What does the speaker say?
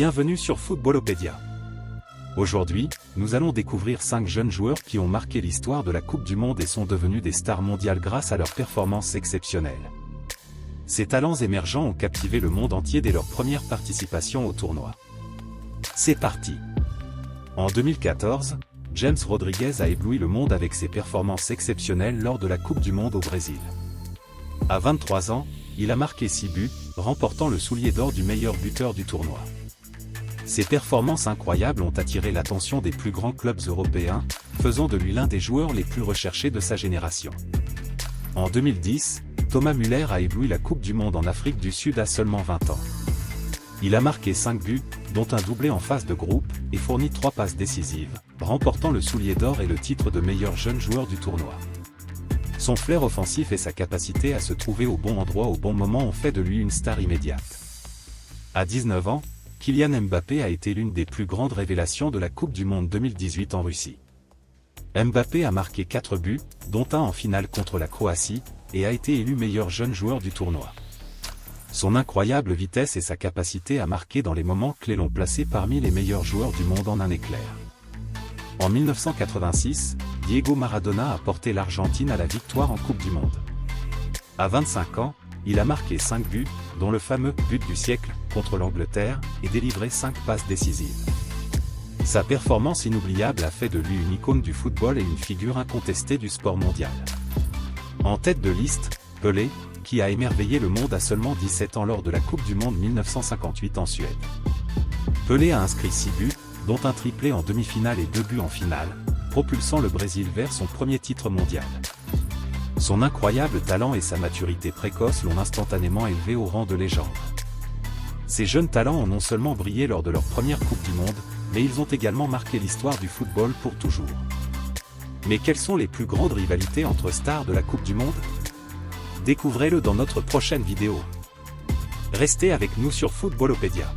Bienvenue sur Footballopédia. Aujourd'hui, nous allons découvrir 5 jeunes joueurs qui ont marqué l'histoire de la Coupe du Monde et sont devenus des stars mondiales grâce à leurs performances exceptionnelles. Ces talents émergents ont captivé le monde entier dès leur première participation au tournoi. C'est parti! En 2014, James Rodriguez a ébloui le monde avec ses performances exceptionnelles lors de la Coupe du Monde au Brésil. À 23 ans, il a marqué 6 buts, remportant le soulier d'or du meilleur buteur du tournoi. Ces performances incroyables ont attiré l'attention des plus grands clubs européens, faisant de lui l'un des joueurs les plus recherchés de sa génération. En 2010, Thomas Müller a ébloui la Coupe du Monde en Afrique du Sud à seulement 20 ans. Il a marqué 5 buts, dont un doublé en phase de groupe, et fourni 3 passes décisives, remportant le soulier d'or et le titre de meilleur jeune joueur du tournoi. Son flair offensif et sa capacité à se trouver au bon endroit au bon moment ont fait de lui une star immédiate. À 19 ans, Kylian Mbappé a été l'une des plus grandes révélations de la Coupe du Monde 2018 en Russie. Mbappé a marqué 4 buts, dont un en finale contre la Croatie, et a été élu meilleur jeune joueur du tournoi. Son incroyable vitesse et sa capacité à marquer dans les moments clés l'ont placé parmi les meilleurs joueurs du monde en un éclair. En 1986, Diego Maradona a porté l'Argentine à la victoire en Coupe du Monde. À 25 ans, il a marqué 5 buts, dont le fameux « but du siècle » contre l'Angleterre, et délivré 5 passes décisives. Sa performance inoubliable a fait de lui une icône du football et une figure incontestée du sport mondial. En tête de liste, Pelé, qui a émerveillé le monde à seulement 17 ans lors de la Coupe du Monde 1958 en Suède. Pelé a inscrit 6 buts, dont un triplé en demi-finale et 2 buts en finale, propulsant le Brésil vers son premier titre mondial. Son incroyable talent et sa maturité précoce l'ont instantanément élevé au rang de légende. Ces jeunes talents ont non seulement brillé lors de leur première Coupe du Monde, mais ils ont également marqué l'histoire du football pour toujours. Mais quelles sont les plus grandes rivalités entre stars de la Coupe du Monde? Découvrez-le dans notre prochaine vidéo. Restez avec nous sur Footballopédia.